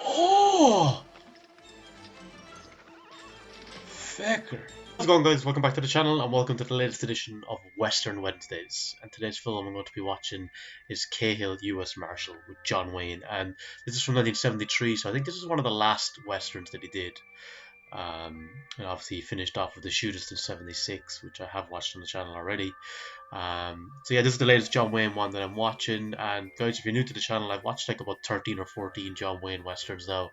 Oh! Fecker. How's it going, guys? Welcome back to the channel and welcome to the latest edition of Western Wednesdays. And today's film I'm going to be watching is Cahill U.S. Marshal with John Wayne. And this is from 1973, so I think this is one of the last Westerns that he did. And obviously he finished off with The Shootist in 76, which I have watched on the channel already. So yeah, this is the latest John Wayne one that I'm watching. And guys, if you're new to the channel, I've watched like about 13 or 14 John Wayne Westerns now.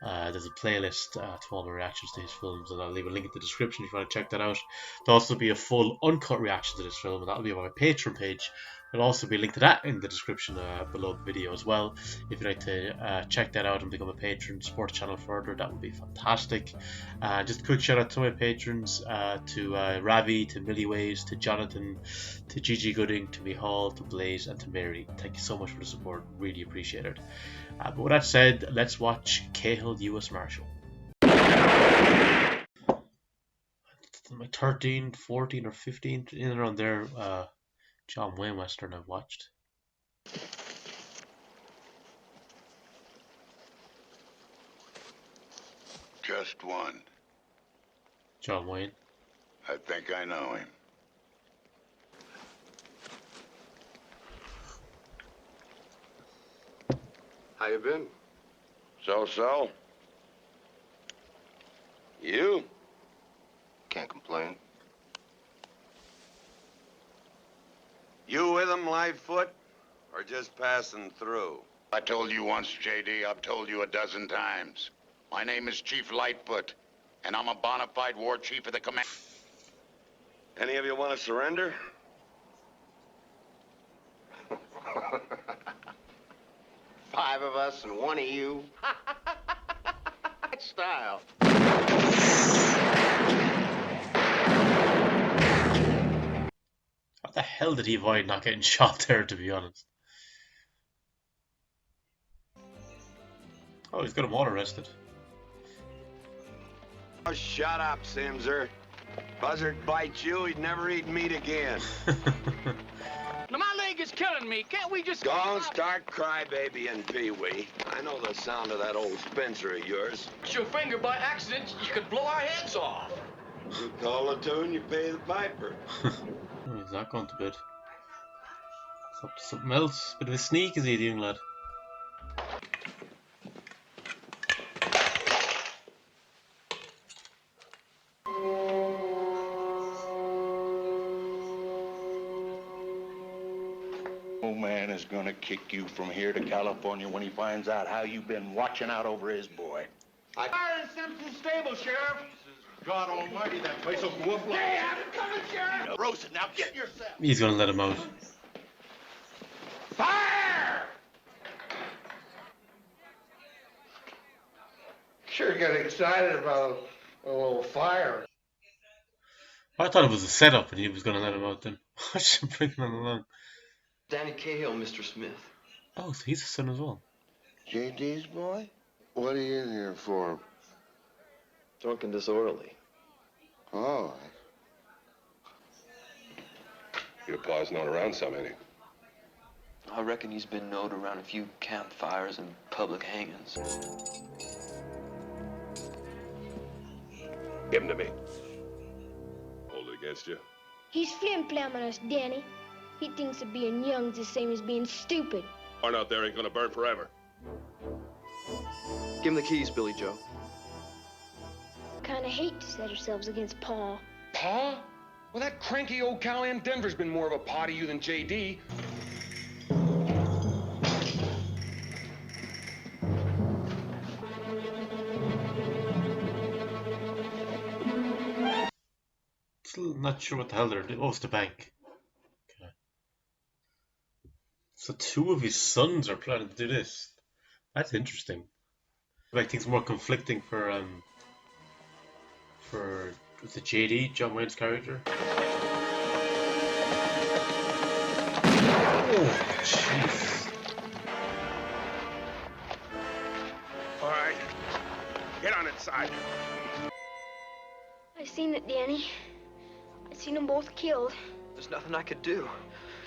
There's a playlist to all my reactions to his films, and I'll leave a link in the description if you want to check that out. There'll also be a full uncut reaction to this film, and that'll be on my Patreon page. There'll also be a link to that in the description below the video as well. If you'd like to check that out and become a patron, support the channel further, that would be fantastic. Just a quick shout out to my patrons, to Ravi, to Millie Ways, to Jonathan, to Gigi Gooding, to Mihal, to Blaze, and to Mary. Thank you so much for the support, really appreciate it. But with that said, let's watch Cahill U.S. Marshal. My 13th, 14th, or 15th, in and around there, John Wayne Western I've watched. Just one. John Wayne. I think I know him. How you been? So-so. You? Can't complain. You with him, Lightfoot, or just passing through? I told you once, J.D. I've told you a dozen times. My name is Chief Lightfoot, and I'm a bona fide war chief of the command. Any of you want to surrender? Five of us and one of you. Style. How the hell did he avoid not getting shot there, to be honest? Oh, he's got him all arrested. Oh, shut up, Simser. Buzzard bites you, he'd never eat meat again. Now my leg is killing me. Can't we just Don't start crybaby and Pee-wee. I know the sound of that old Spencer of yours. Shoot your finger by accident? You could blow our heads off. You call the tune, you pay the piper. He's not going to bed. It's up to something else. Bit of a sneak, is he, the young lad? Old man is gonna kick you from here to California when he finds out how you've been watching out over his boy. Fire in Simpson's stable, Sheriff. God almighty, that place will go up like... Hey, I'm coming, Sheriff. Roasted, now get yourself! He's gonna let him out. Fire! Sure get excited about a little fire. I thought it was a setup and he was gonna let him out then. I should bring him along. Danny Cahill, Mr. Smith. Oh, so he's a son as well. J.D.'s boy? What are you in here for? Drunk and disorderly. Oh. Your pa's not around some, ain't he? I reckon he's been known around a few campfires and public hangings. Give him to me. Hold it against you. He's flim-flamming us, Danny. He thinks that being young's the same as being stupid. Barn out there ain't gonna burn forever. Give him the keys, Billy Joe. Kinda hate to set ourselves against Pa. Pa? Well, that cranky old cow in Denver's been more of a pa to you than J.D. Still not sure what the hell they're doing. Oh, it's the bank. Okay. So two of his sons are planning to do this. That's interesting. I think it's more conflicting for was it JD, John Wayne's character? Oh, jeez. All right. Get on inside. I seen it, Danny. I seen them both killed. There's nothing I could do.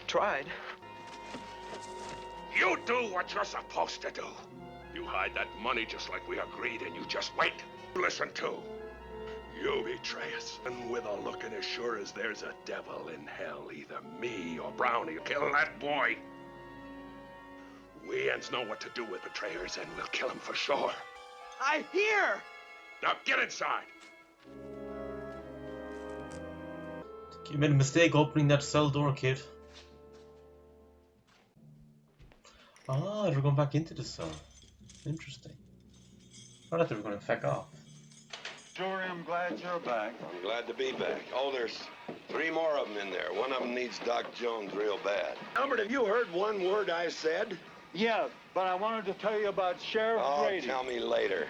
Tried. You do what you're supposed to do. You hide that money just like we agreed, and you just wait. Listen to. You betray us, and with a looking as sure as there's a devil in hell, either me or Brownie will kill that boy. We ends know what to do with betrayers, and we'll kill him for sure. I hear! Now get inside. You made a mistake opening that cell door, kid. Ah, they're going back into the cell. Interesting. I thought they were going to feck off. Sure am glad you're back. I'm glad to be back. Oh, there's 3 more of them in there. One of them needs Doc Jones real bad. Albert, have you heard one word I said? Yeah, but I wanted to tell you about Sheriff Grady. Tell me later.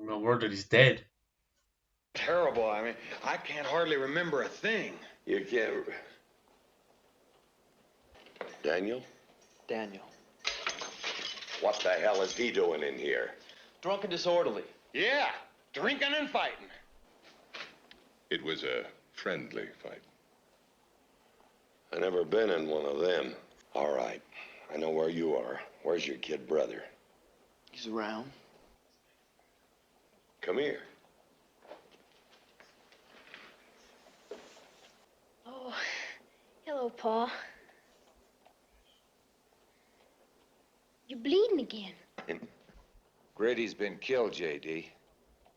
No word that he's dead. Terrible. I mean, I can't hardly remember a thing. You can't... Daniel? Daniel. What the hell is he doing in here? Drunk and disorderly. Yeah, drinking and fighting. It was a friendly fight. I never been in one of them. All right, I know where you are. Where's your kid brother? He's around. Come here. Oh, hello, Pa. You're bleeding again. Grady's been killed, J.D.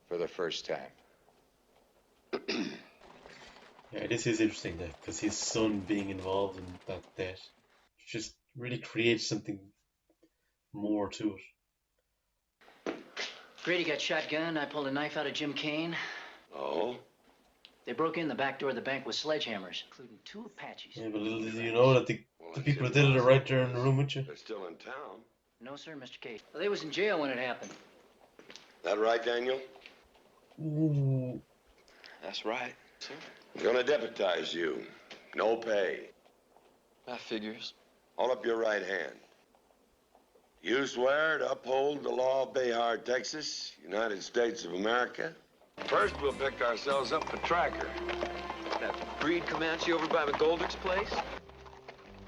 For the first time. Yeah, this is interesting, though, because his son being involved in that death just really creates something more to it. Grady got shotgunned. I pulled a knife out of Jim Kane. Oh? They broke in the back door of the bank with sledgehammers, including 2 Apaches. Yeah, but little did you know that the people who did it are right there in the room with you. They're still in town. No, sir, Mr. Case. Well, they was in jail when it happened. That right, Daniel? Ooh. That's right, sir. I'm gonna deputize you. No pay. That figures. Hold up your right hand. You swear to uphold the law of Behar, Texas, United States of America? First, we'll pick ourselves up a tracker. That breed Comanche over by McGoldrick's place?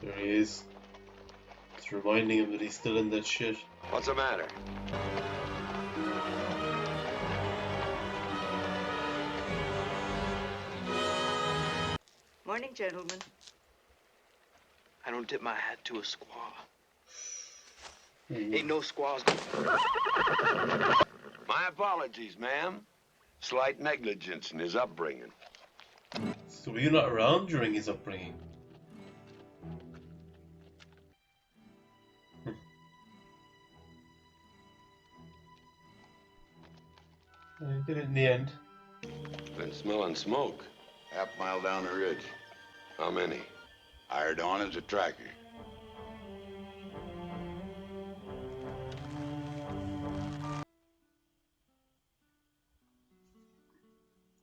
There he is. It's reminding him that he's still in that shit. What's the matter? Morning, gentlemen. I don't tip my hat to a squaw. Ain't no squaws. My apologies, ma'am. Slight negligence in his upbringing. So were you not around during his upbringing? He did it in the end. Been smelling smoke. Half-mile down the ridge. How many? Hired on as a tracker.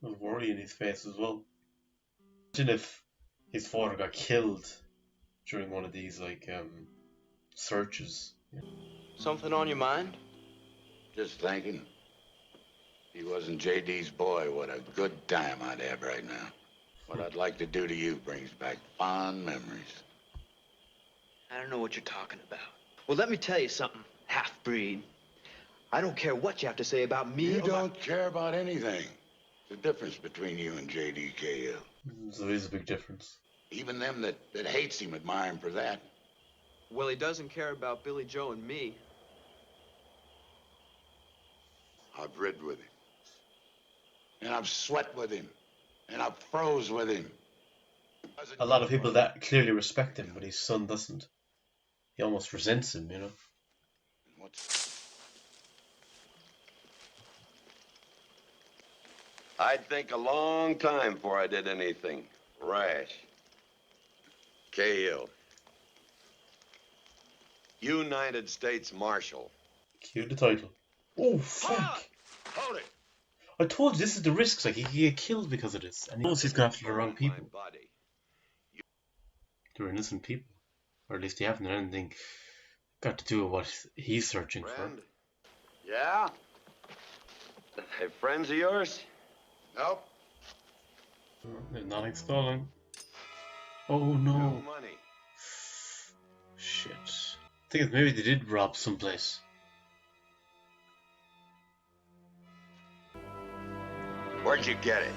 A worry in his face as well. Imagine if his father got killed during one of these searches. Something on your mind? Just thinking. If he wasn't JD's boy, what a good time I'd have right now. What I'd like to do to you brings back fond memories. I don't know what you're talking about. Well, let me tell you something, half-breed. I don't care what you have to say about me. You don't care about anything. The difference between you and JD Cahill. So there is a big difference. Even them that hates him admire him for that. Well, he doesn't care about Billy Joe and me. I've rid with him. And I've sweat with him. And I've froze with him. A lot of people that clearly respect him, but his son doesn't. He almost resents him, you know. I'd think a long time before I did anything rash. Cahill. United States Marshal. Cue the title. Oh, fuck! Hold it! I told you, this is the risks. Like, he can get killed because of this. And he knows he's going after the wrong people. They're innocent people. Or at least they haven't done anything got to do with what he's searching Friend? for. Yeah? Hey, friends of yours? Nope. There's nothing stolen. Oh no. Money. shit. I think maybe they did rob someplace. Where'd you get it?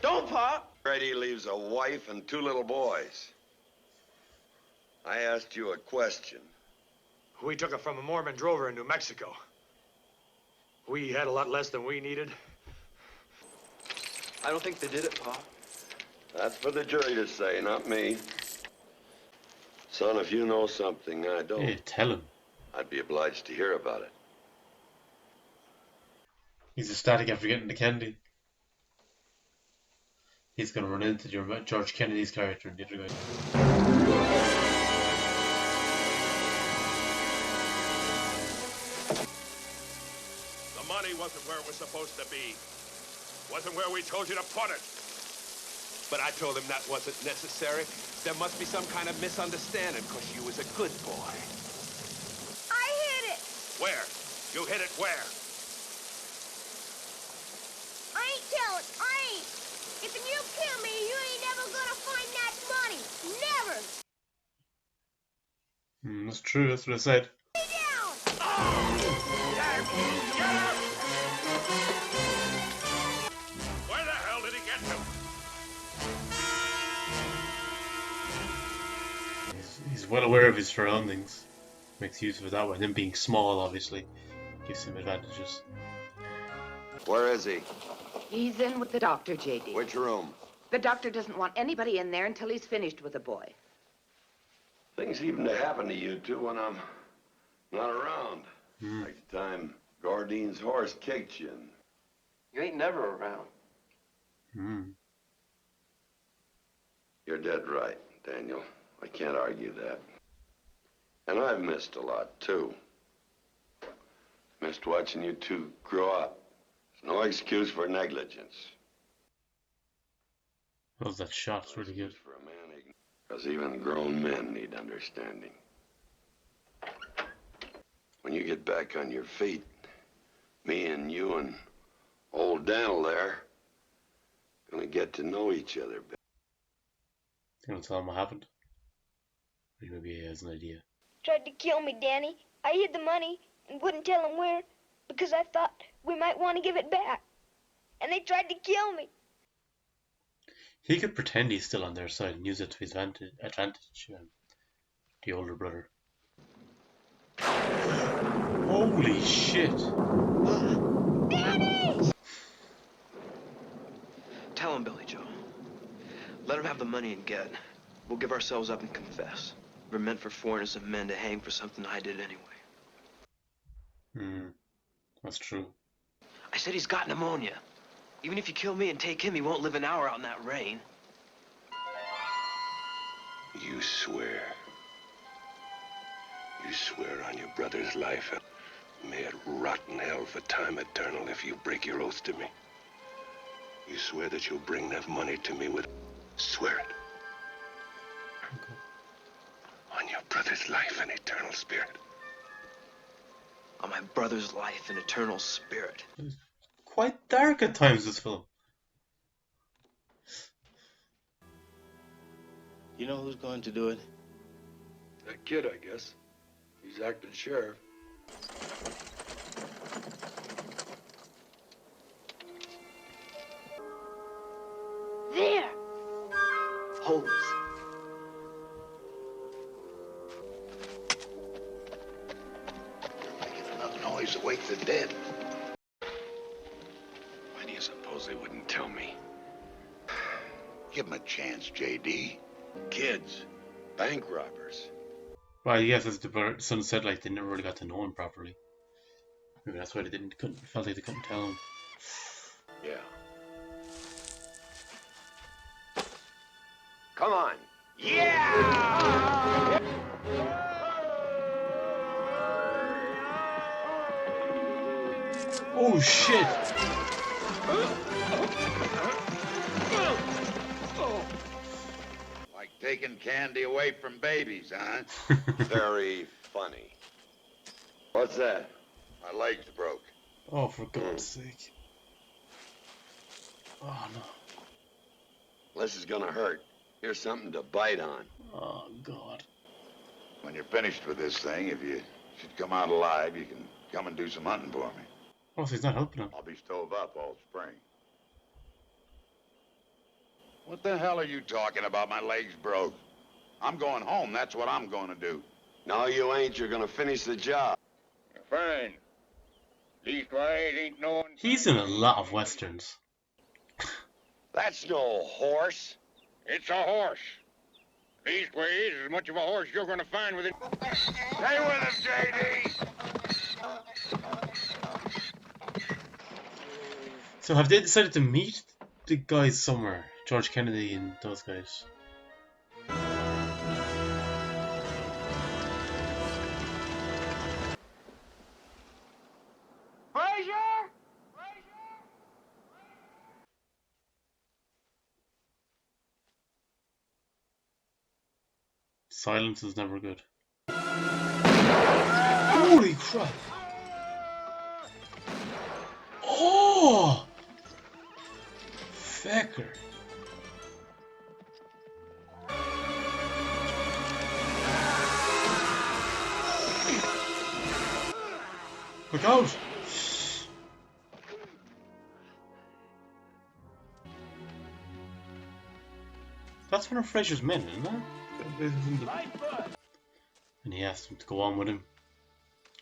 Don't, Pop! Grady leaves a wife and 2 little boys. I asked you a question. We took it from a Mormon drover in New Mexico. We had a lot less than we needed. I don't think they did it, Pop. That's for the jury to say, not me. Son, if you know something I don't, Hey, tell him. I'd be obliged to hear about it. He's ecstatic after getting the candy. He's gonna run into George Kennedy's character and the other guy. The money wasn't where it was supposed to be. Wasn't where we told you to put it. But I told him that wasn't necessary. There must be some kind of misunderstanding, because you was a good boy. I hid it. Where? You hid it where? I ain't telling. I ain't. If you kill me, you ain't never gonna find that money. Never. That's true. That's what I said. Lay down. Where the hell did he get to? He's well aware of his surroundings. Makes use of it that way. And him being small, obviously, gives him advantages. Where is he? He's in with the doctor, J.D. Which room? The doctor doesn't want anybody in there until he's finished with the boy. Things even to happen to you two when I'm not around. Like the time Gardine's horse kicked you. You ain't never around. You're dead right, Daniel. I can't argue that. And I've missed a lot, too. Missed watching you two grow up. There's no excuse for negligence. Oh, that shot's really good. For a man, because even grown men need understanding. When you get back on your feet, me and you and old Daniel there gonna get to know each other better. You gonna tell him what happened? Or maybe he has an idea. Tried to kill me, Danny. I hid the money and wouldn't tell him where because I thought we might want to give it back. And they tried to kill me. He could pretend he's still on their side and use it to his advantage. The older brother. Holy shit! Danny! Tell him, Billy Joe. Let him have the money and get. We'll give ourselves up and confess. We're meant for 4 innocent men to hang for something I did anyway. That's true. I said he's got pneumonia. Even if you kill me and take him, he won't live an hour out in that rain. You swear. You swear on your brother's life. May it rot in hell for time eternal if you break your oath to me. You swear that you'll bring that money to me with... Swear it. Okay. On your brother's life and eternal spirit. On my brother's life and eternal spirit. It's quite dark at times, this film. You know who's going to do it? That kid, I guess. He's acting sheriff. There! Holmes. Making enough noise to wake the dead. Why do you suppose they wouldn't tell me? Give him a chance, J.D. Kids. Bank robbers. Well, yes, as the son said, like, they never really got to know him properly. Maybe that's why they felt like they couldn't tell him. Yeah. Come on. Yeah! Oh, shit! Like taking candy away from babies, huh? Very funny. What's that? My leg's broke. Oh, for God's sake. Oh, no. This is gonna hurt. Here's something to bite on. Oh, God. When you're finished with this thing, if you should come out alive, you can come and do some hunting for me. Oh, so he's not helping him. I'll be stove up all spring. What the hell are you talking about? My leg's broke. I'm going home. That's what I'm going to do. No, you ain't. You're gonna finish the job. Fine. Leastwise, ain't no... He's in a lot of westerns. That's no horse. It's a horse. Leastways, as much of a horse you're gonna find with it. Stay with us, J.D. So have they decided to meet the guys somewhere? George Kennedy and those guys. Frazier! Silence is never good. Holy crap! Oh! Fecker. Look out! That's one of Frazier's men, isn't it? And he asked him to go on with him.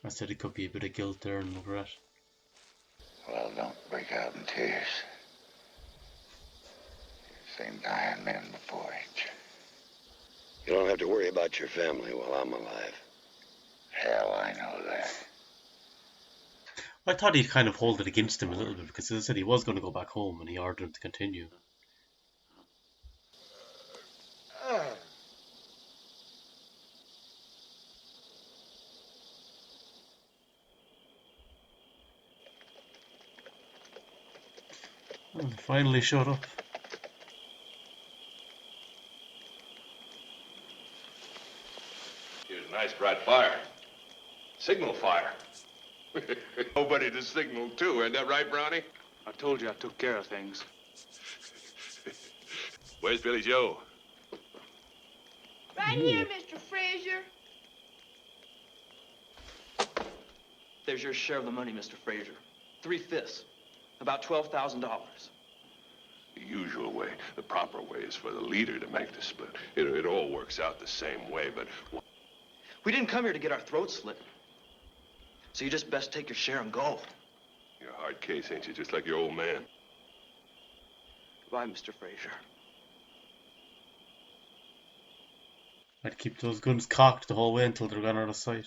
I said it could be a bit of guilt there and regret. Well, don't break out in tears. You've seen dying men before, ain't you? You don't have to worry about your family while I'm alive. Hell, I know that. I thought he'd kind of hold it against him a little bit because, as I said, he was going to go back home and he ordered him to continue. Well, he finally showed up. Here's a nice bright fire. Signal fire. Nobody to signal to, ain't that right, Brownie? I told you I took care of things. Where's Billy Joe? Right here, Mr. Frazier. There's your share of the money, Mr. Frazier. 3/5. About $12,000. The usual way, the proper way is for the leader to make the split. It all works out the same way, but... We didn't come here to get our throats slit. So you just best take your share and go. You're a hard case, ain't you? Just like your old man. Goodbye, Mr. Frazier. I'd keep those guns cocked the whole way until they're gone out of sight.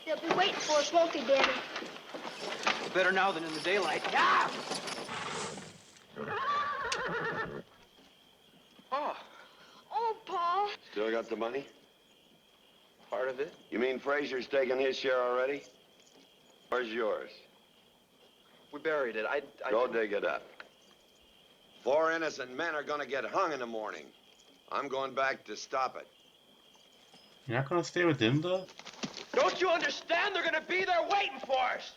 They'll be waiting for us, won't they, Daddy? Better now than in the daylight. Ah! Oh, Oh, Pa. Still got the money? part of it. You mean Frazier's taken his share already? Where's yours? We buried it. I Go dig it up. 4 innocent men are gonna get hung in the morning. I'm going back to stop it. You're not gonna stay with them, though? Don't you understand? They're gonna be there waiting for us.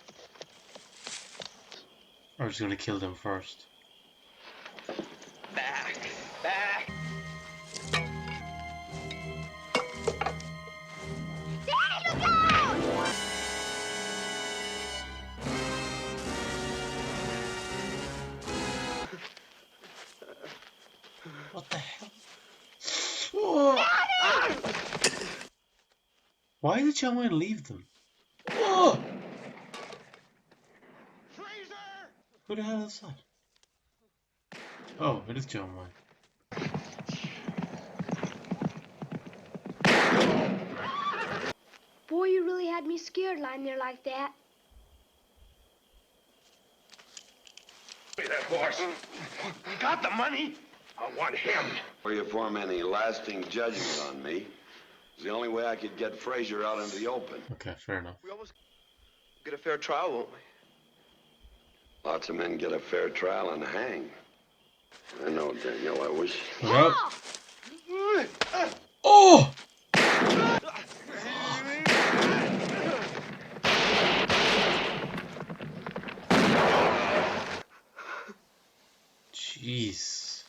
Or just gonna kill them first? Back. Daddy, look out! What the hell? Oh. Why did John Wayne leave them? Oh. Who the hell is that? Oh, it is John Wayne. Boy, you really had me scared lying there like that. That horse. Got the money. I want him. Before you form any lasting judgment on me, it's the only way I could get Frazier out into the open. Okay, fair enough. We almost get a fair trial, won't we? Lots of men get a fair trial and hang. I know, Daniel, I wish... Yep. Oh! Jeez.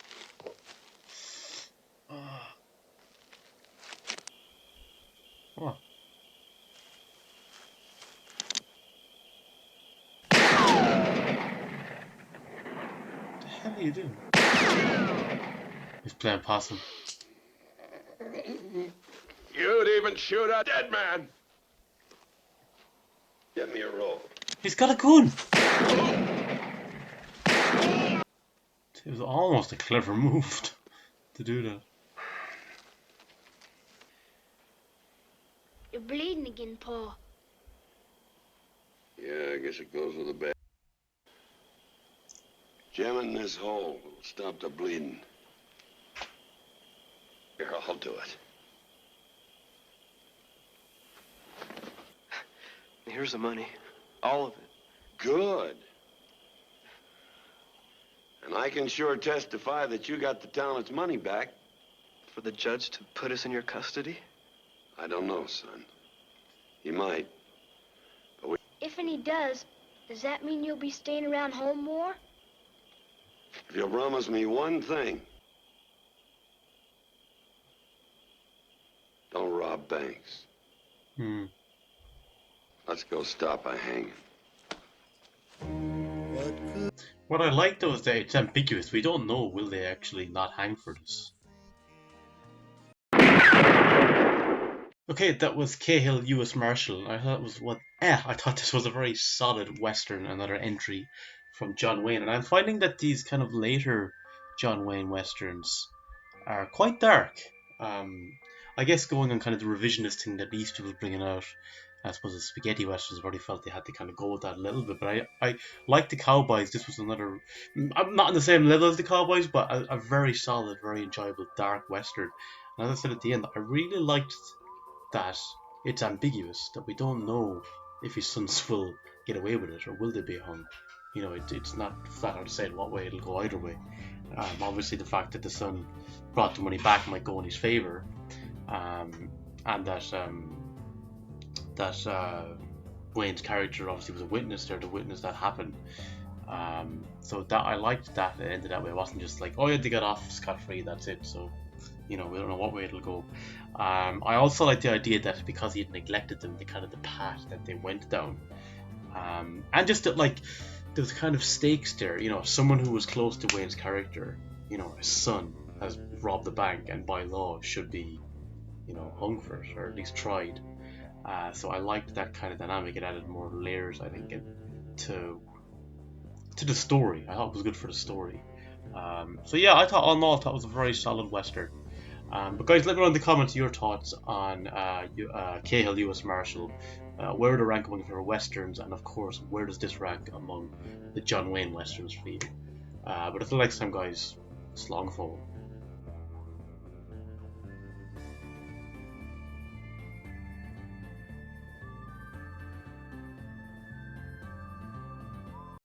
Come on. What the hell are you doing? He's playing possum. You'd even shoot a dead man. Get me a roll. He's got a gun! It was almost a clever move to do that. You're bleeding again, Pa. Yeah, I guess it goes with a bad. Jamming this hole will stop the bleeding. Here, I'll do it. Here's the money. All of it. Good. And I can sure testify that you got the town's money back. For the judge to put us in your custody? I don't know, son. He might. But If and he does that mean you'll be staying around home more? if you'll promise me one thing, don't rob banks. Let's go stop a hanging. What I like though is that it's ambiguous. We don't know, will they actually not hang for this? Okay, that was Cahill U.S. Marshal. I thought this was a very solid Western, another entry from John Wayne. And I'm finding that these kind of later John Wayne Westerns are quite dark. I guess going on kind of the revisionist thing that Easter was bringing out, I suppose the spaghetti westerns already felt they had to kind of go with that a little bit. But I like the Cowboys. This was another, I'm not on the same level as the Cowboys, but a very solid, very enjoyable dark western. And as I said at the end, I really liked that it's ambiguous, that we don't know if his sons will get away with it or will they be hung. You know, it's not flat out said what way it'll go either way. Obviously, the fact that the son brought the money back might go in his favor, and that Wayne's character obviously was a witness there to witness that happen. So that I liked that it ended that way. It wasn't just like, oh yeah, they got off scot-free, that's it. So, you know, we don't know what way it'll go. I also like the idea that because he had neglected them, the kind of the path that they went down, and just that like there was kind of stakes there. You know, someone who was close to Wayne's character, you know, his son has robbed the bank and by law should be, you know, hung for it or at least tried. So I liked that kind of dynamic. It added more layers, I think, to the story. I thought it was good for the story. So yeah, I thought all in all, it was a very solid Western. But guys, let me know in the comments your thoughts on Cahill U.S. Marshal. Where do rank among your Westerns, and of course, where does this rank among the John Wayne Westerns for you? But until next time, guys, slong fall.